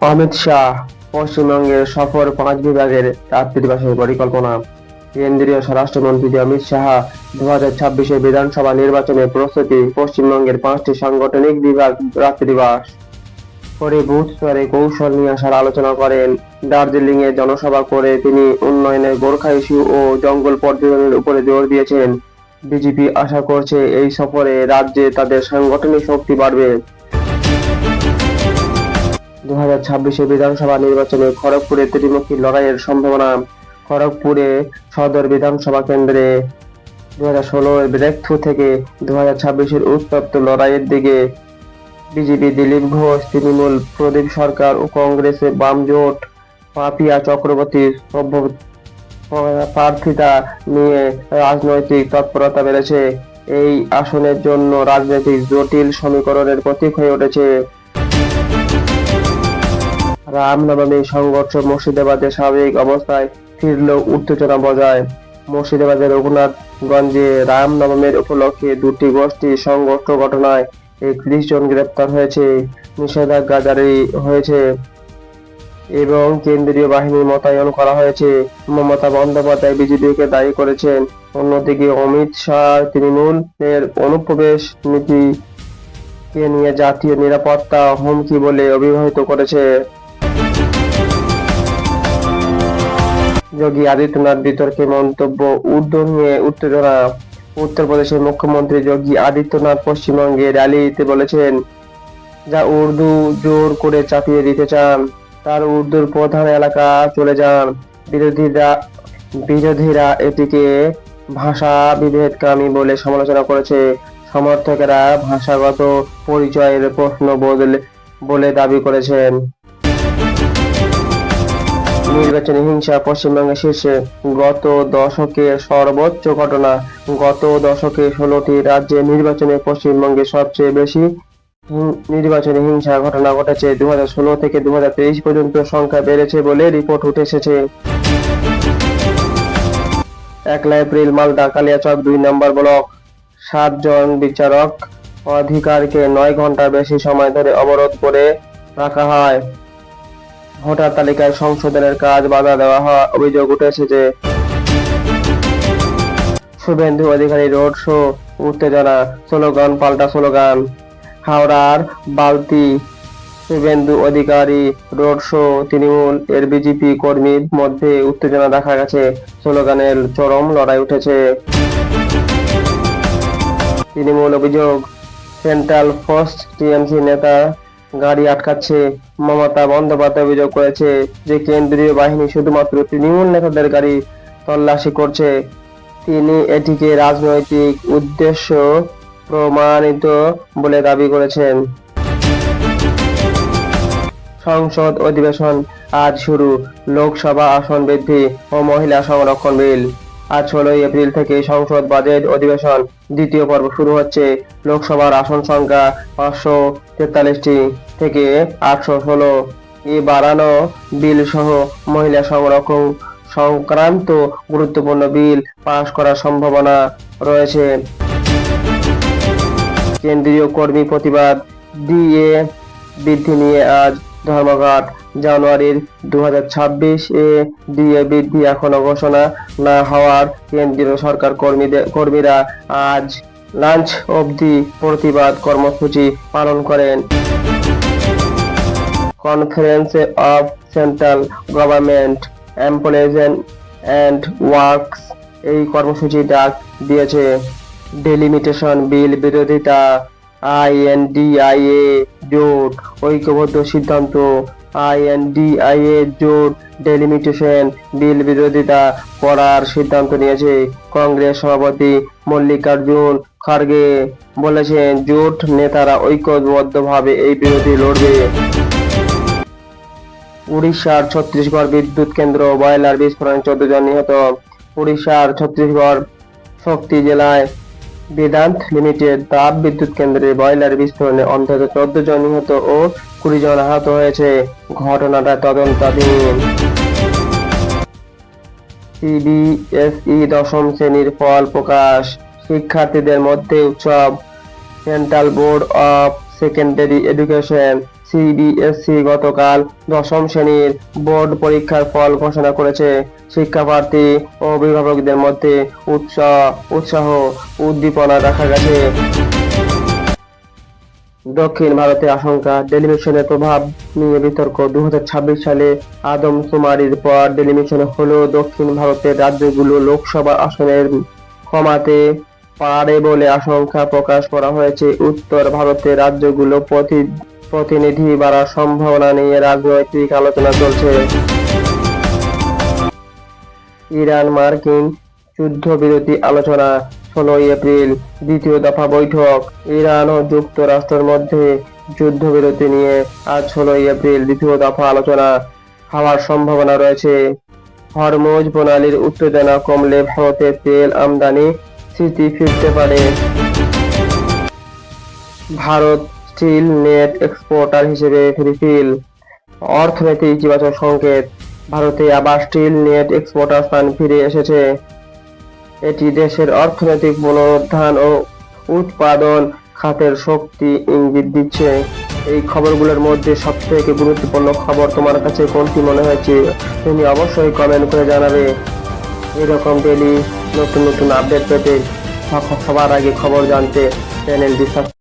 অমিত শাহ পশ্চিমবঙ্গের সফর 5 বিভাগের রাত্রিবাসের পরিকল্পনা। কেন্দ্রীয় স্বরাষ্ট্রমন্ত্রী অমিত শাহ 2026 বিধানসভা নির্বাচনের প্রস্তুতি, পশ্চিমবঙ্গের 5টি সাংগঠনিক বিভাগ রাত্রিবাস করে বুথ স্তরে কৌশল নিয়ে আসার আলোচনা করেন। দার্জিলিং এ জনসভা করে তিনি উন্নয়নের, গোর্খা ইস্যু ও জঙ্গল পর্যটনের উপরে জোর দিয়েছেন। বিজেপি আশা করছে এই সফরে রাজ্যে তাদের সাংগঠনিক শক্তি বাড়বে। 2026 বিধানসভা নির্বাচনে খড়গপুরে ত্রিমুখী লড়াইয়ের সম্ভাবনা। খড়গপুরে সদর বিধানসভা কেন্দ্রে 2016 ব্রেক থ্রু থেকে 2026 উত্তপ্ত লড়াইয়ের দিকে বিজেপি দিলীপ ঘোষ, তৃণমূল প্রদীপ সরকার ও কংগ্রেসে বাম জোট পাপিয়া চক্রবর্তীর প্রার্থিতা নিয়ে রাজনৈতিক তৎপরতা বেড়েছে। এই আসনের জন্য রাজনৈতিক জটিল সমীকরণের প্রতীক হয়ে উঠেছে। রামনবমী সংঘর্ষ, মুর্শিদাবাদে স্বাভাবিক অবস্থায় ফিরল উত্তেজনা বজায়। মুর্শিদাবাদের রঘুনাথগঞ্জে রামনবমীর উপলক্ষে দুটি গোষ্ঠীর সংঘর্ষ ঘটনায় 31 জন গ্রেপ্তার হয়েছে, নিষেধাজ্ঞা জারি হয়েছে এবং কেন্দ্রীয় বাহিনী মোতায়েন করা হয়েছে। মমতা বন্দ্যোপাধ্যায় বিজেপিকে দায়ী করেছেন। অন্যদিকে অমিত শাহ তৃণমূলের অনুপ্রবেশ নীতিকে নিয়ে জাতীয় নিরাপত্তা হুমকি বলে অভিহিত করেছে। যোগী আদিত্যনাথ বিতর্কে মন্তব্য, উর্দু নিয়ে উত্তেজনা। উত্তরপ্রদেশের মুখ্যমন্ত্রী যোগী আদিত্যনাথ পশ্চিমবঙ্গে র্যালিতে বলেছেন, যা উর্দু জোর করে চাপিয়ে দিতে চান তার উর্দুর প্রধান এলাকা চলে যান। বিরোধীরা এটিকে ভাষা বিভেদকামী বলে সমালোচনা করেছে। সমর্থকেরা ভাষাগত পরিচয়ের প্রশ্ন বলে দাবি করেছেন। নির্বাচনী হিংসা পশ্চিমবঙ্গের শীর্ষে, গত দশকের সর্বোচ্চ ঘটনা। গত দশকে 16টি রাজ্যে নির্বাচনে পশ্চিমবঙ্গে সবচেয়ে বেশি নির্বাচনী হিংসা ঘটনা ঘটেছে। 2016 থেকে 2023 পর্যন্ত সংখ্যা বেড়েছে বলে রিপোর্ট উঠে এসেছে। 1 এপ্রিল মালদা কালিয়াচক 2 নম্বর ব্লক 7 জন বিচারক অধিকারকে 9 ঘন্টা বেশি সময় ধরে অবরোধ করে রাখা হয়। ভোটার তালিকায় সংশোধনের কাজ বাধা দেওয়া হওয়ার অভিযোগ উঠে এসেছে। শুভেন্দু অধিকারী রোড শো, উত্তেজনা, স্লোগান পাল্টা স্লোগান। হাওড়ার বালতি শুভেন্দু অধিকারী রোড শো, তৃণমূল এর বিজেপি কর্মীর মধ্যে উত্তেজনা দেখা গেছে, স্লোগানের চরম লড়াই উঠেছে। তৃণমূল অভিযোগ, সেন্ট্রাল ফোর্স টিএমসি নেতা গাড়ি আটকাচ্ছে। মমতা বন্দ্যোপাধ্যায় অভিযোগ করেছে যে কেন্দ্রীয় বাহিনী শুধুমাত্র তৃণমূল নেতাদের গাড়ি তল্লাশি করছে। তিনি এটিকে রাজনৈতিক উদ্দেশ্য প্রমাণিত বলে দাবি করেছেন। সংসদ অধিবেশন আজ শুরু, লোকসভা আসন বৃদ্ধি ও মহিলা সংরক্ষণ বিল। আজ 16 এপ্রিল থেকে সংসদ বাজেট অধিবেশন দ্বিতীয় পর্ব শুরু হচ্ছে। লোকসভার আসন সংখ্যা 543টি থেকে 816 বাড়ানো বিল সহ মহিলা সংরক্ষণ সংক্রান্ত গুরুত্বপূর্ণ বিল পাশ করার সম্ভাবনা রয়েছে। কেন্দ্রীয় কর্মী প্রতিবাদ, ডিএ বৃদ্ধি নিয়ে আজ ধর্মঘট। জানুয়ারির 2026 এ ডিএ বৃদ্ধি এখনো ঘোষণা না হওয়ার কেন্দ্রীয় সরকার কর্মীরা আজ লাঞ্চ অবধি প্রতিবাদ কর্মসূচি পালন করেন। Conference of central government employees and works এই কর্মসূচি ডাক দিয়েছে। ডেলিমিটেশন বিল বিরোধিতা, আইএনডিআইএ জোট ঐক্যবদ্ধ সিদ্ধান্ত। আইএনডিআইএ জোট ডেলিমিটেশন বিল বিরোধিতা করার সিদ্ধান্ত নিয়েছে। কংগ্রেস সভাপতি মল্লিকার্জুন খার্গে বলেছেন, জোট নেতারা ঐক্যবদ্ধভাবে এই বিরোধী লড়বে। উড়িষ্যার ছত্তিশগড় বিদ্যুৎ কেন্দ্র বয়লার বিস্ফোরণে 14 জন নিহত। উড়িষ্যার ছত্তিশগড় শক্তি জেলায় বেদান্ত লিমিটেড তাপ বিদ্যুৎ কেন্দ্রে বয়লার বিস্ফোরণে অন্তত 14 জন নিহত ও 20 জন আহত হয়েছে। ঘটনাটা তদন্তাধীন। সিবিএসই 10ম শ্রেণীর ফল প্রকাশ, শিক্ষার্থীদের মধ্যে উৎসব। Central board of secondary education CBSE গতকাল দশম শ্রেণীর বোর্ড পরীক্ষার ফল ঘোষণা করেছে। শিক্ষাপ্রার্থী ও অভিভাবকদের মধ্যে উৎসাহ উদ্দীপনা দেখা গেছে। দক্ষিণ ভারতে আশঙ্কা, টেলিভিশনের প্রভাব নিয়ে বিতর্ক। 2026 সালে আদমশুমারির পর টেলিভিশন হলেও দক্ষিণ ভারতের রাজ্যগুলো লোকসভা আসনের কমাতে পারে বলে আশঙ্কা প্রকাশ করা হয়েছে। উত্তর ভারতের রাজ্যগুলো প্রতিনিধি বাড়ার সম্ভাবনা নিয়ে রাজনৈতিক আলোচনা চলছে। ইরান মার্কিন যুদ্ধবিরতি আলোচনা 16 এপ্রিল দ্বিতীয় দফা বৈঠক। ইরান ও যুক্তরাষ্ট্রের মধ্যে যুদ্ধবিরতি নিয়ে আজ 16 এপ্রিল দ্বিতীয় দফা আলোচনা হওয়ার সম্ভাবনা রয়েছে। হরমুজ প্রণালীর উত্তেজনা কমলে ভারতের তেল আমদানি স্থিতি ফিরতে পারে। ভারত স্টিল নেট এক্সপোর্টার হিসেবে রিফিল, অর্থনীতি ইতিবাচক সংকেত। ভারতে আবার স্টিল নেট এক্সপোর্টার স্থান ফিরে এসেছে। এটি দেশের অর্থনৈতিক পুনরুত্থান ও উৎপাদন খাতের শক্তি ইঙ্গিত দিচ্ছে। এই খবরগুলোর মধ্যে সবথেকে গুরুত্বপূর্ণ খবর তোমার কাছে কোনটি মনে হয়েছে তুমি অবশ্যই কমেন্ট করে জানাবে। এরকম ডেইলি নতুন নতুন আপডেট পেতে সবার আগে খবর জানতে চ্যানেলটি সাবস্ক্রাইব